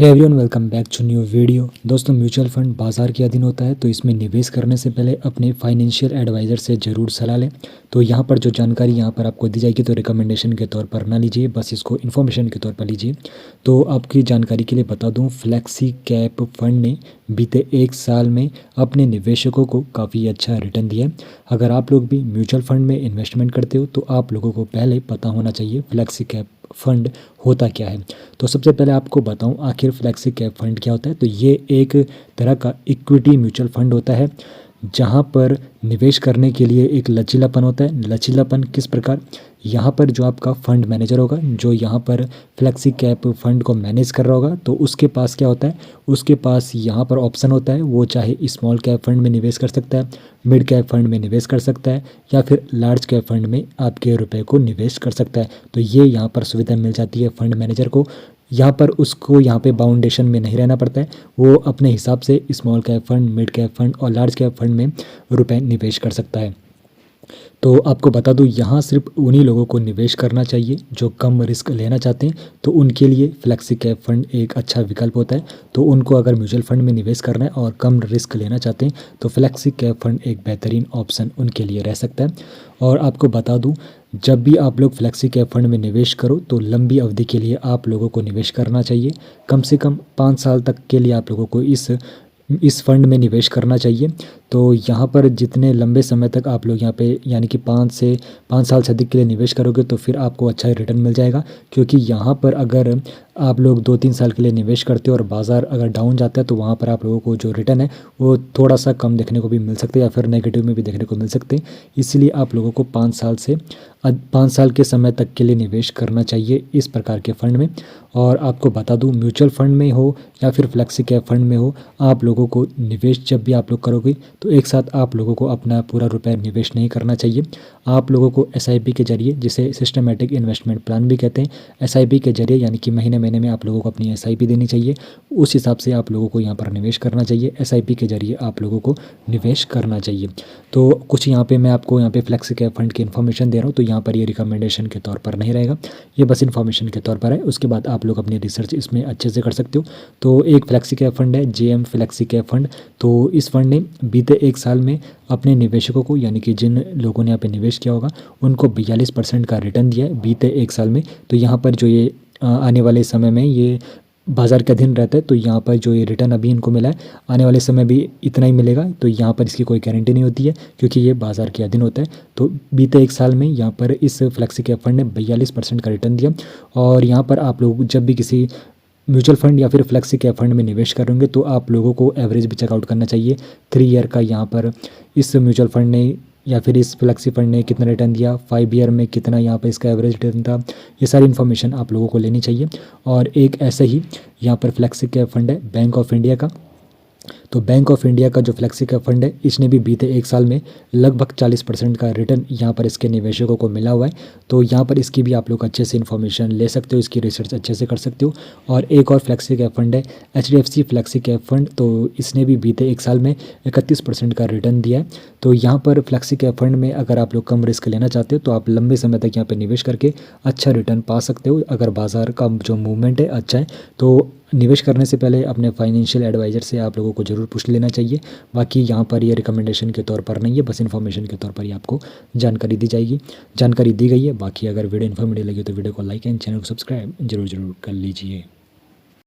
Hey everyone, welcome back to new video. दोस्तों, mutual fund बाजार के अधीन होता है, तो इसमें निवेश करने से पहले अपने फाइनेंशियल एडवाइज़र से ज़रूर सलाह लें। तो यहाँ पर जो जानकारी यहाँ पर आपको दी जाएगी तो रिकमेंडेशन के तौर पर ना लीजिए, बस इसको इन्फॉर्मेशन के तौर पर लीजिए। तो आपकी जानकारी के लिए बता दूँ, फ्लेक्सी कैप फंड ने बीते 1 साल में अपने निवेशकों को काफ़ी अच्छा रिटर्न दिया है। अगर आप लोग भी म्यूचुअल फंड में इन्वेस्टमेंट करते हो तो आप लोगों को पहले पता होना चाहिए फ्लेक्सी कैप फंड होता क्या है। तो सबसे पहले आपको बताऊं आखिर फ्लेक्सी कैप फंड क्या होता है। तो ये एक तरह का इक्विटी म्यूचुअल फंड होता है जहां पर निवेश करने के लिए एक लचीलापन होता है। लचीलापन किस प्रकार, यहाँ पर जो आपका फंड मैनेजर होगा, जो यहाँ पर फ्लेक्सी कैप फंड को मैनेज कर रहा होगा, तो उसके पास क्या होता है, उसके पास यहाँ पर ऑप्शन होता है। वो चाहे स्मॉल कैप फंड में निवेश कर सकता है, मिड कैप फंड में निवेश कर सकता है, या फिर लार्ज कैप फंड में आपके रुपए को निवेश कर सकता है। तो ये यहाँ पर सुविधा मिल जाती है फंड मैनेजर को। यहाँ पर उसको यहाँ पे बाउंडेशन में नहीं रहना पड़ता है, वो अपने हिसाब से small cap fund, mid cap fund और लार्ज कैप फंड में रुपए निवेश कर सकता है। तो आपको बता दूं, यहाँ सिर्फ उन्हीं लोगों को निवेश करना चाहिए जो कम रिस्क लेना चाहते हैं। तो उनके लिए फ्लेक्सी कैप फंड एक अच्छा विकल्प होता है। तो उनको अगर म्यूचुअल फंड में निवेश करना है और कम रिस्क लेना चाहते हैं तो फ्लेक्सी कैप फंड एक बेहतरीन ऑप्शन उनके लिए रह सकता है। और आपको बता दूं, जब भी आप लोग फ्लेक्सी कैप फंड में निवेश करो तो लंबी अवधि के लिए आप लोगों को निवेश करना चाहिए। कम से कम 5 साल तक के लिए आप लोगों को इस फंड में निवेश करना चाहिए। तो यहाँ पर जितने लंबे समय तक आप लोग यहाँ पे यानी कि 5 साल से अधिक के लिए निवेश करोगे तो फिर आपको अच्छा रिटर्न मिल जाएगा। क्योंकि यहाँ पर अगर आप लोग 2-3 साल के लिए निवेश करते हो और बाज़ार अगर डाउन जाता है तो वहाँ पर आप लोगों को जो रिटर्न है वो थोड़ा सा कम देखने को भी मिल सकते हैं या फिर नेगेटिव में भी देखने को मिल सकते हैं। इसलिए आप लोगों को 5 साल के समय तक के लिए निवेश करना चाहिए इस प्रकार के फ़ंड में। और आपको बता दूं, म्यूचुअल फंड में हो या फिर फ्लेक्सी कैप फंड में हो, आप लोगों को निवेश जब भी आप लोग करोगे तो एक साथ आप लोगों को अपना पूरा रुपया निवेश नहीं करना चाहिए। आप लोगों को एसआईपी के जरिए, जिसे सिस्टमेटिक इन्वेस्टमेंट प्लान भी कहते हैं, एसआईपी के जरिए यानी कि महीने महीने में आप लोगों को अपनी एसआईपी देनी चाहिए। उस हिसाब से आप लोगों को यहाँ पर निवेश करना चाहिए। एसआईपी के जरिए आप लोगों को निवेश करना चाहिए। तो कुछ यहाँ पे मैं आपको यहाँ पे फ्लेक्सी कैप फंड की इन्फॉर्मेशन दे रहा हूँ, तो यहाँ पर ये रिकमेंडेशन के तौर पर नहीं रहेगा, ये बस इन्फॉर्मेशन के तौर पर है। उसके बाद आप लोग अपनी रिसर्च इसमें अच्छे से कर सकते हो। तो एक फ्लेक्सी कैप फंड है, जेएम फ्लेक्सी कैप फंड। तो इस फंड ने बीते 1 साल में अपने निवेशकों को, यानी कि जिन लोगों ने यहाँ पे निवेश किया होगा, उनको 42% का रिटर्न दिया है बीते 1 साल में। तो यहाँ पर जो ये आने वाले समय में ये बाज़ार के अधीन रहता है, तो यहाँ पर जो ये रिटर्न अभी इनको मिला है, आने वाले समय भी इतना ही मिलेगा। तो यहाँ पर इसकी कोई गारंटी नहीं होती है क्योंकि ये बाज़ार के अधीन होता है। तो बीते 1 साल में यहाँ पर इस फ्लेक्सी कैप फंड ने 42% का रिटर्न दिया। और यहाँ पर आप लोग जब भी किसी म्यूचुअल फंड या फिर फ्लेक्सी कैप फंड में निवेश करेंगे तो आप लोगों को एवरेज भी चेकआउट करना चाहिए 3 ईयर का। यहाँ पर इस म्यूचुअल फंड ने या फिर इस फ्लेक्सी फंड ने कितना रिटर्न दिया, 5 ईयर में कितना यहाँ पर इसका एवरेज रिटर्न था, ये सारी इन्फॉर्मेशन आप लोगों को लेनी चाहिए। और एक ऐसा ही यहाँ पर फ्लेक्सी कैप फंड है बैंक ऑफ इंडिया का। तो बैंक ऑफ इंडिया का जो फ्लेक्सी कैप फंड है, इसने भी बीते 1 साल में लगभग 40% का रिटर्न यहाँ पर इसके निवेशकों को मिला हुआ है। तो यहाँ पर इसकी भी आप लोग अच्छे से इन्फॉर्मेशन ले सकते हो, इसकी रिसर्च अच्छे से कर सकते हो। और एक और फ्लेक्सी कैप फंड है, एचडीएफसी फ्लेक्सी कैप फंड। तो इसने भी बीते 1 साल में 31% का रिटर्न दिया है। तो यहाँ पर फ्लेक्सी कैप फंड में अगर आप लोग कम रिस्क लेना चाहते हो तो आप लंबे समय तक यहाँ पर निवेश करके अच्छा रिटर्न पा सकते हो। अगर बाज़ार का जो मूवमेंट है अच्छा है तो निवेश करने से पहले अपने फाइनेंशियल एडवाइज़र से आप लोगों को ज़रूर पूछ लेना चाहिए। बाकी यहाँ पर ये रिकमेंडेशन के तौर पर नहीं है, बस इन्फॉर्मेशन के तौर पर ही आपको जानकारी दी गई है। बाकी अगर वीडियो इन्फॉर्मेटिव लगी तो वीडियो को लाइक एंड चैनल को सब्सक्राइब जरूर कर लीजिए।